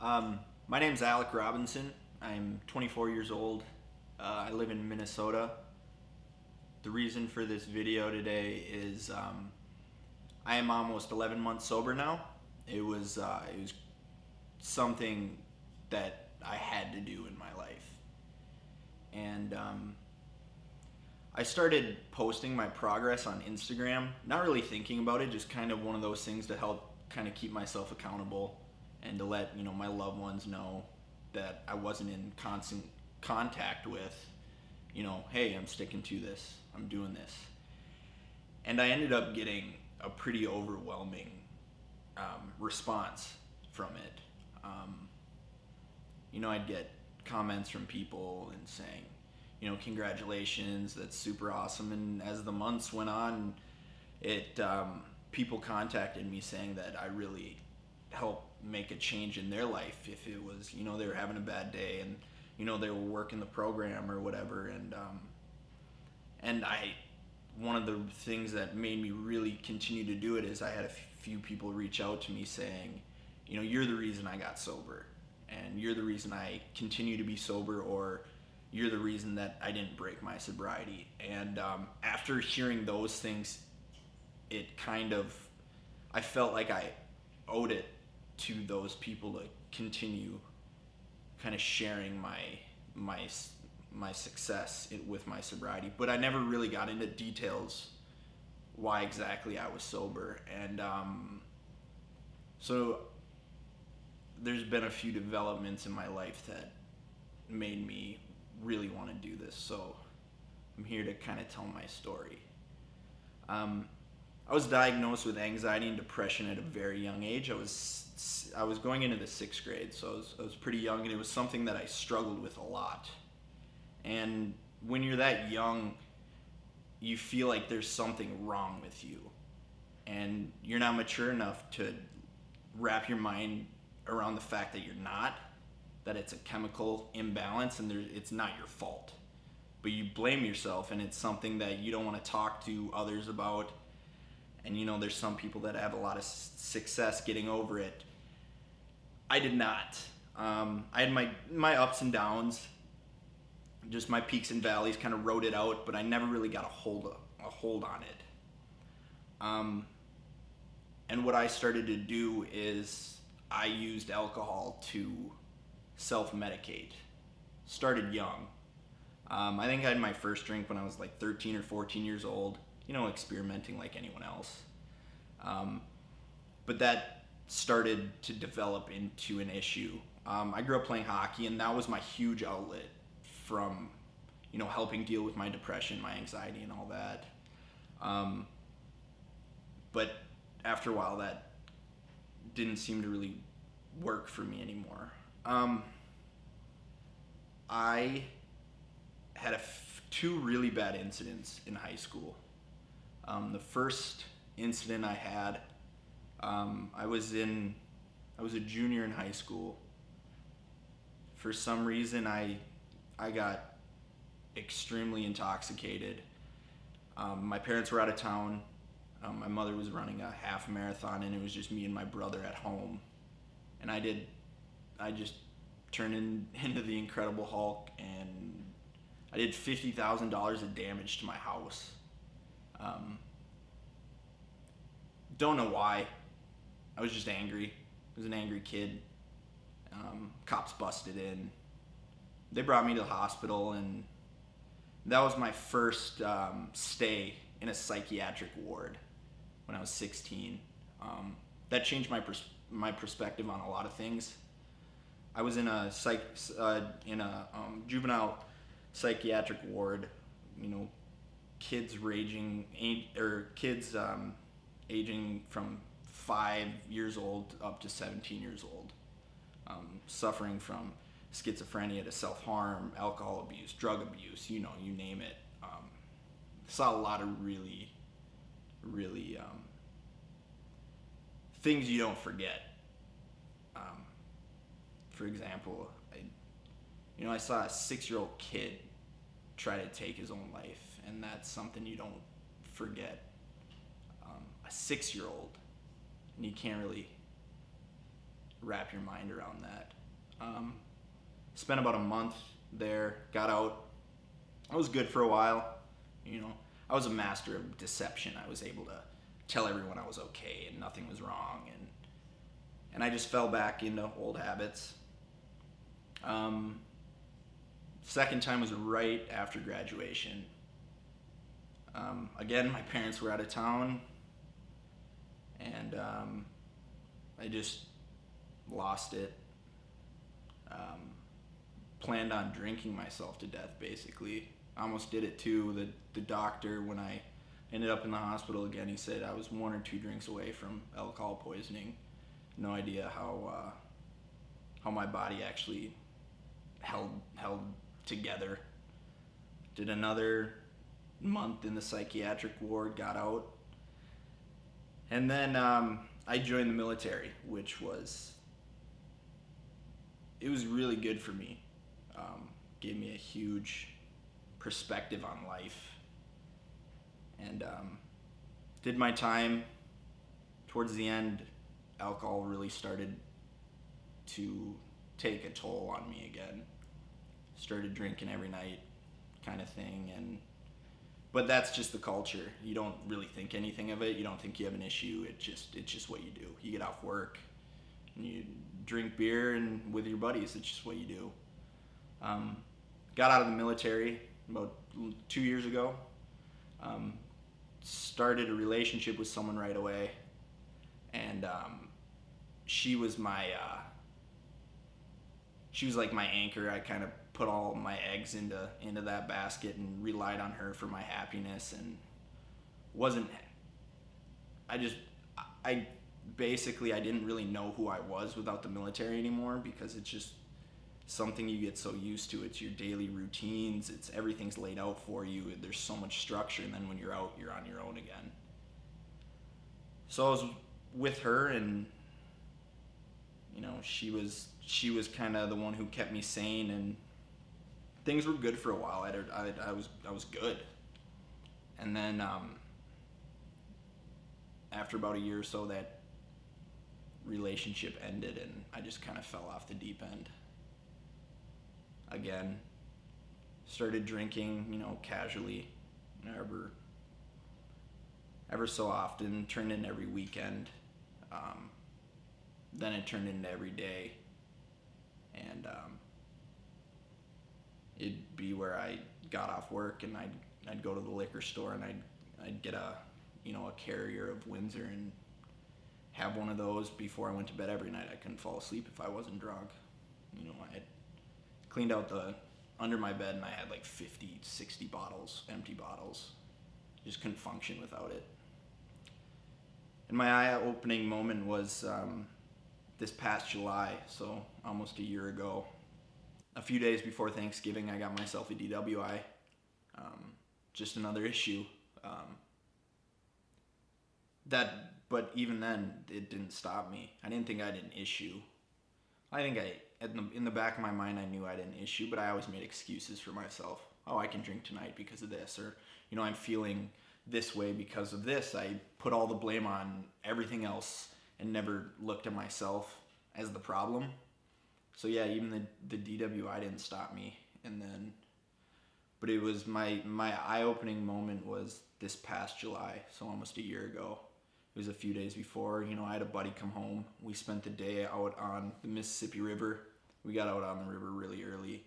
My name's Alec Robinson. I'm 24 years old. I live in Minnesota. The reason for this video today is I am almost 11 months sober now. It was something that I had to do in my life, and I started posting my progress on Instagram. Not really thinking about it, just kind of one of those things to help kind of keep myself accountable and to let my loved ones know that I wasn't in constant contact with, hey, I'm sticking to this, I'm doing this. And I ended up getting a pretty overwhelming response from it. I'd get comments from people and saying, congratulations, that's super awesome. And as the months went on, people contacted me saying that I really helped make a change in their life. If it was, they were having a bad day and, they were working the program or whatever. And one of the things that made me really continue to do it is I had a few people reach out to me saying, you're the reason I got sober, and you're the reason I continue to be sober, or you're the reason that I didn't break my sobriety. And after hearing those things, I felt like I owed it to those people to continue kind of sharing my success with my sobriety. But I never really got into details why exactly I was sober. And so there's been a few developments in my life that made me really want to do this. So I'm here to kind of tell my story. I was diagnosed with anxiety and depression at a very young age. I was going into the 6th grade, so I was pretty young, and it was something that I struggled with a lot. And when you're that young, you feel like there's something wrong with you, and you're not mature enough to wrap your mind around the fact that you're not, that it's a chemical imbalance and it's not your fault. But you blame yourself, and it's something that you don't want to talk to others about. And there's some people that have a lot of success getting over it. I did not. I had my ups and downs, just my peaks and valleys, kind of rode it out, but I never really got a hold on it. And what I started to do is I used alcohol to self-medicate. Started young. I think I had my first drink when I was like 13 or 14 years old, experimenting like anyone else. But that started to develop into an issue. I grew up playing hockey, and that was my huge outlet from, helping deal with my depression, my anxiety, and all that. But after a while, that didn't seem to really work for me anymore. I had two really bad incidents in high school. The first incident I had, I was a junior in high school. For some reason, I got extremely intoxicated. My parents were out of town. My mother was running a half marathon, and it was just me and my brother at home. And I just turned into the Incredible Hulk, and I did $50,000 of damage to my house. Don't know why. I was just angry. I was an angry kid. Cops busted in. They brought me to the hospital, and that was my first stay in a psychiatric ward when I was 16. That changed my perspective on a lot of things. I was in a juvenile psychiatric ward. Kids aging from 5 years old up to 17 years old, suffering from schizophrenia to self-harm, alcohol abuse, drug abuse, you name it. Saw a lot of really things you don't forget. For example, I saw a 6-year-old kid try to take his own life, and that's something you don't forget. A 6-year-old, and you can't really wrap your mind around that. Spent about a month there, got out. I was good for a while. You know, I was a master of deception. I was able to tell everyone I was okay and nothing was wrong, and I just fell back into old habits. Second time was right after graduation. Again, my parents were out of town, and I just lost it. Planned on drinking myself to death, basically. I almost did it too. The doctor, when I ended up in the hospital again, he said I was 1 or 2 drinks away from alcohol poisoning. No idea how my body actually held together. Did another month in the psychiatric ward, got out, and then I joined the military, which was really good for me. Gave me a huge perspective on life, and did my time. Towards the end, alcohol really started to take a toll on me again. Started drinking every night, kind of thing, but that's just the culture. You don't really think anything of it. You don't think you have an issue. It's just what you do. You get off work and you drink beer and with your buddies. It's just what you do. Got out of the military about 2 years ago. Started a relationship with someone right away, and she was like my anchor. I kind of put all my eggs into that basket and relied on her for my happiness, and I didn't really know who I was without the military anymore, because it's just something you get so used to. It's your daily routines. It's everything's laid out for you. There's so much structure, and then when you're out, you're on your own again. So I was with her, and you know, she was kind of the one who kept me sane, and things were good for a while. I was good, and then after about a year or so, that relationship ended, and I just kind of fell off the deep end. Again, started drinking, you know, casually, ever so often. Turned into every weekend. Then it turned into every day, and it'd be where I got off work and I'd go to the liquor store and I'd get a carrier of Windsor and have one of those before I went to bed every night. I couldn't fall asleep if I wasn't drunk. You know, I had cleaned out under my bed, and I had like 50, 60 bottles, empty bottles. Just couldn't function without it. And my eye-opening moment was this past July, so almost a year ago. A few days before Thanksgiving, I got myself a DWI. Just another issue. But even then, it didn't stop me. I didn't think I had an issue. I think in the back of my mind, I knew I had an issue, but I always made excuses for myself. Oh, I can drink tonight because of this, or, you know, I'm feeling this way because of this. I put all the blame on everything else and never looked at myself as the problem. So yeah, even the DWI didn't stop me. But it was my eye-opening moment was this past July, so almost a year ago. It was a few days before. You know, I had a buddy come home. We spent the day out on the Mississippi River. We got out on the river really early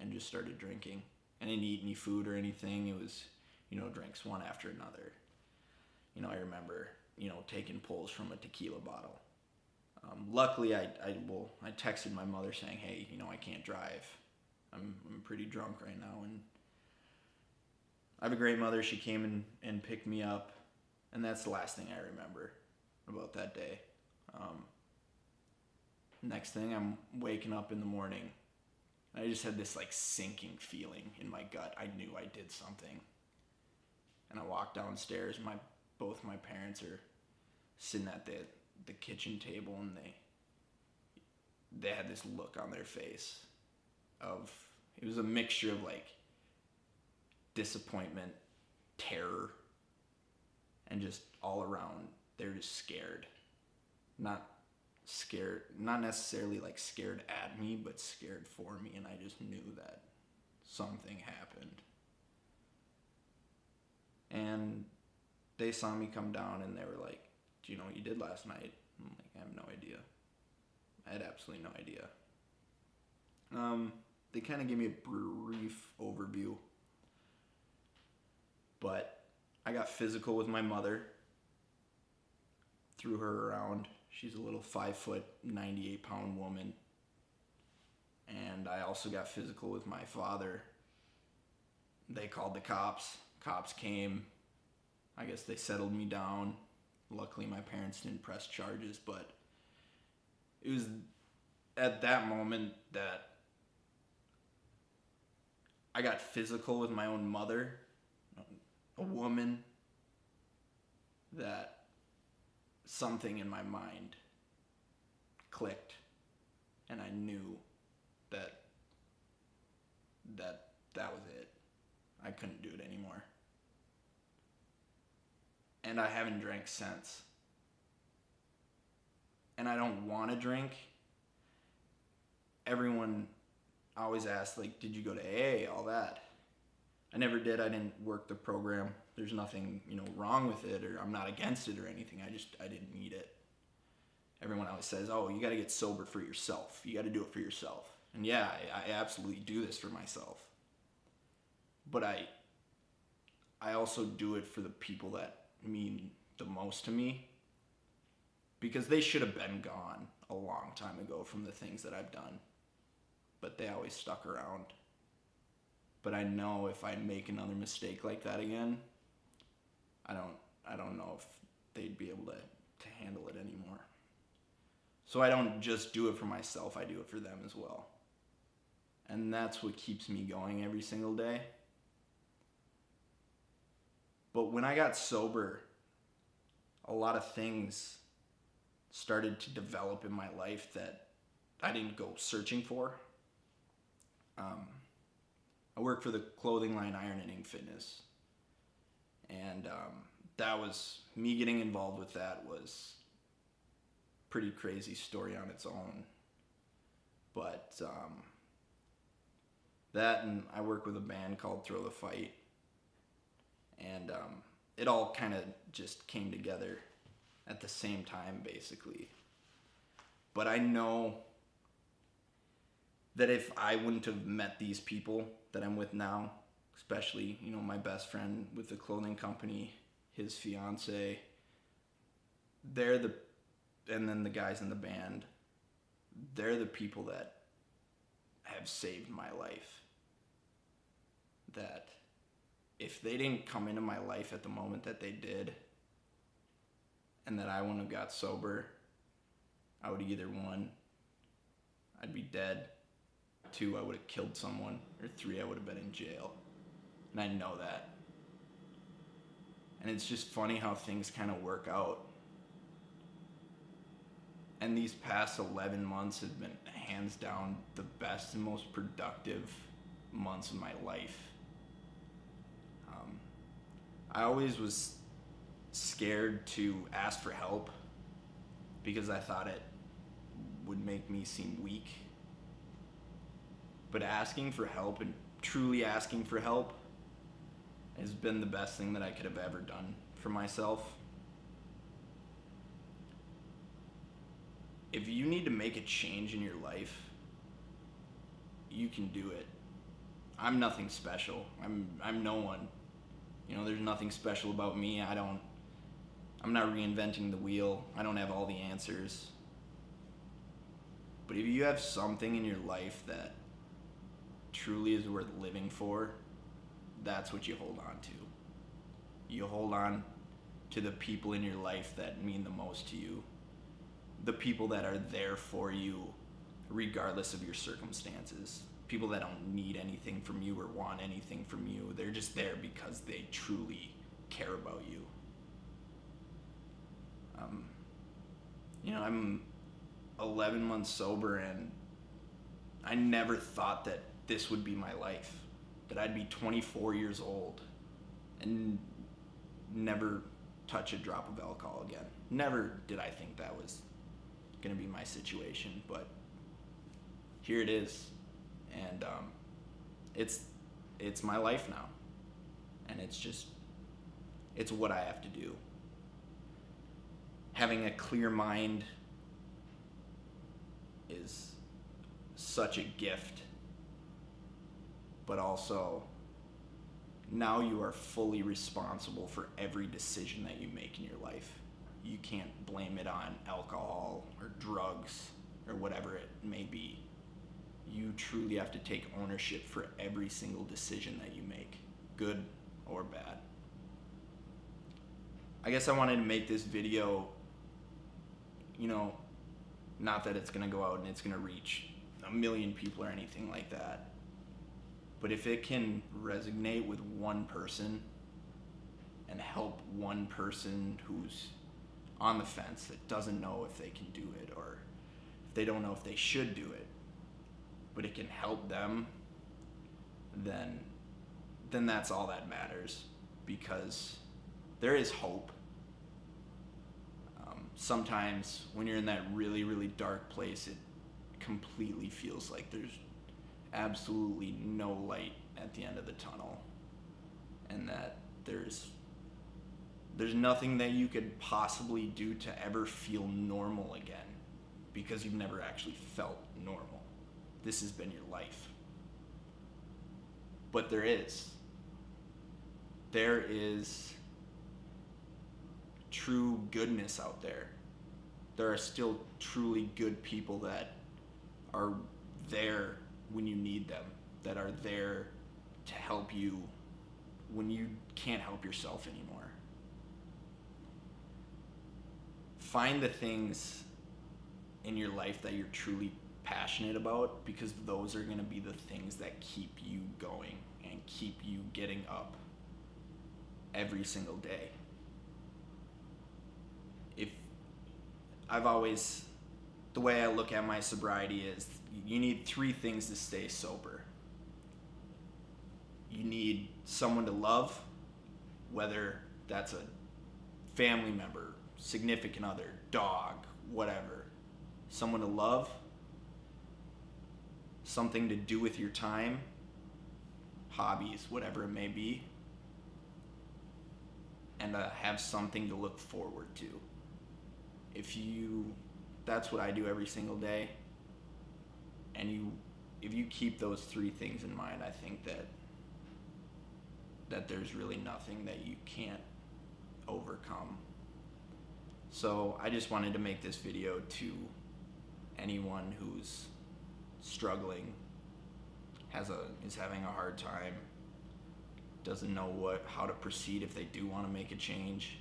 and just started drinking. I didn't eat any food or anything. It was, you know, drinks one after another. You know, I remember, you know, taking pulls from a tequila bottle. Luckily, I texted my mother saying, hey, you know, I can't drive. I'm pretty drunk right now. And I have a great mother. She came and picked me up. And that's the last thing I remember about that day. Next thing, I'm waking up in the morning. I just had this like sinking feeling in my gut. I knew I did something. And I walked downstairs. Both my parents are sitting at the kitchen table, and they had this look on their face of, it was a mixture of like disappointment, terror, and just all around, they're just scared. Not scared, not necessarily like scared at me, but scared for me, and I just knew that something happened. And they saw me come down and they were like, "Do you know what you did last night?" I'm like, "I have no idea." I had absolutely no idea. They kind of gave me a brief overview, but I got physical with my mother, threw her around. She's a little 5 foot, 98 pound woman. And I also got physical with my father. They called the cops. Cops came. I guess they settled me down. Luckily, my parents didn't press charges, but it was at that moment that I got physical with my own mother, a woman, that something in my mind clicked, and I knew that was it. I couldn't do it anymore. And I haven't drank since. And I don't want to drink. Everyone always asks, like, did you go to AA, all that? I never did. I didn't work the program. There's nothing, wrong with it, or I'm not against it or anything. I didn't need it. Everyone always says, "Oh, you got to get sober for yourself. You got to do it for yourself." And yeah, I absolutely do this for myself. But I also do it for the people that mean the most to me, because they should have been gone a long time ago from the things that I've done. But they always stuck around. But I know if I make another mistake like that again, I don't know if they'd be able to handle it anymore. So I don't just do it for myself, I do it for them as well. And that's what keeps me going every single day. But when I got sober, a lot of things started to develop in my life that I didn't go searching for. I work for the clothing line Iron and Ink Fitness. And that was, me getting involved with that was a pretty crazy story on its own. But that, and I work with a band called Throw the Fight. And it all kind of just came together at the same time, basically. But I know that if I wouldn't have met these people that I'm with now, especially, my best friend with the clothing company, his fiance, and then the guys in the band, they're the people that have saved my life. That if they didn't come into my life at the moment that they did, and that I wouldn't have got sober, I would either, 1, I'd be dead, 2, I would have killed someone, or 3, I would have been in jail. And I know that. And it's just funny how things kind of work out. And these past 11 months have been hands down the best and most productive months of my life. I always was scared to ask for help because I thought it would make me seem weak. But asking for help, and truly asking for help, has been the best thing that I could have ever done for myself. If you need to make a change in your life, you can do it. I'm nothing special. I'm no one. There's nothing special about me. I'm not reinventing the wheel. I don't have all the answers. But if you have something in your life that truly is worth living for, that's what you hold on to. You hold on to the people in your life that mean the most to you. The people that are there for you regardless of your circumstances. People that don't need anything from you or want anything from you. They're just there because they truly care about you. I'm 11 months sober, and I never thought that this would be my life. That I'd be 24 years old and never touch a drop of alcohol again. Never did I think that was going to be my situation, but here it is. And it's my life now. And it's what I have to do. Having a clear mind is such a gift, but also now you are fully responsible for every decision that you make in your life. You can't blame it on alcohol or drugs or whatever it may be. You truly have to take ownership for every single decision that you make, good or bad. I guess I wanted to make this video, not that it's going to go out and it's going to reach 1 million people or anything like that. But if it can resonate with one person and help one person who's on the fence, that doesn't know if they can do it, or if they don't know if they should do it, but it can help them, then that's all that matters, because there is hope. Sometimes when you're in that really, really dark place, it completely feels like there's absolutely no light at the end of the tunnel, and that there's nothing that you could possibly do to ever feel normal again, because you've never actually felt normal. This has been your life. But there is true goodness out there. There are still truly good people that are there when you need them, that are there to help you when you can't help yourself anymore. Find the things in your life that you're truly passionate about, because those are going to be the things that keep you going and keep you getting up every single day. The way I look at my sobriety is, you need 3 things to stay sober. You need someone to love, whether that's a family member, significant other, dog, whatever. Someone to love, something to do with your time, hobbies, whatever it may be, and have something to look forward to. That's what I do every single day. And if you keep those 3 things in mind, I think that there's really nothing that you can't overcome. So I just wanted to make this video to anyone who's struggling, is having a hard time, doesn't know how to proceed if they do want to make a change.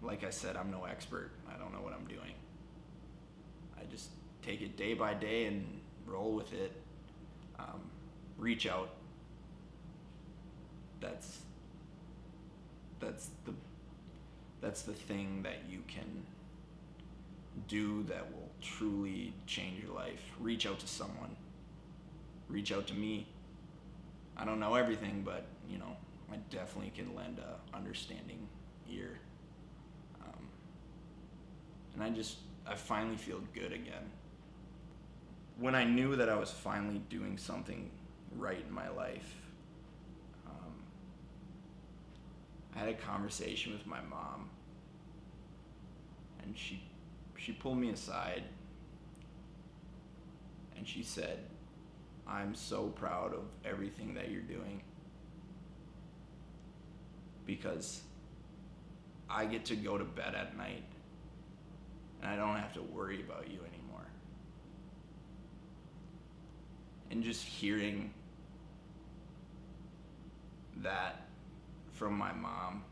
Like I said, I'm no expert. I don't know what I'm doing. I just take it day by day and roll with it. Reach out. That's the thing that you can do that will truly change your life. Reach out to someone. Reach out to me. I don't know everything, but I definitely can lend a understanding ear. And I finally feel good again. When I knew that I was finally doing something right in my life, I had a conversation with my mom, and she pulled me aside, and she said, "I'm so proud of everything that you're doing, because I get to go to bed at night and I don't have to worry about you anymore." And just hearing that from my mom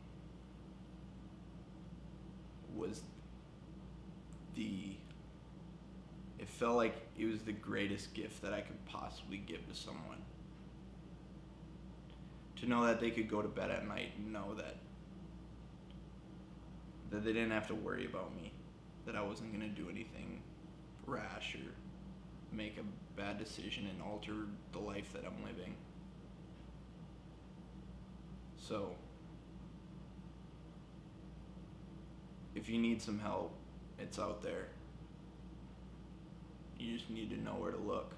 it felt like it was the greatest gift that I could possibly give to someone. To know that they could go to bed at night and know that they didn't have to worry about me, that I wasn't going to do anything rash or make a bad decision and alter the life that I'm living. So, if you need some help, it's out there. You just need to know where to look.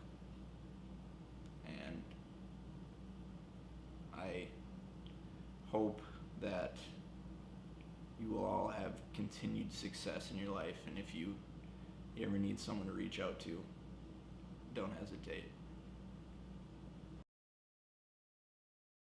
And I hope that you will all have continued success in your life, and if you ever need someone to reach out to, don't hesitate.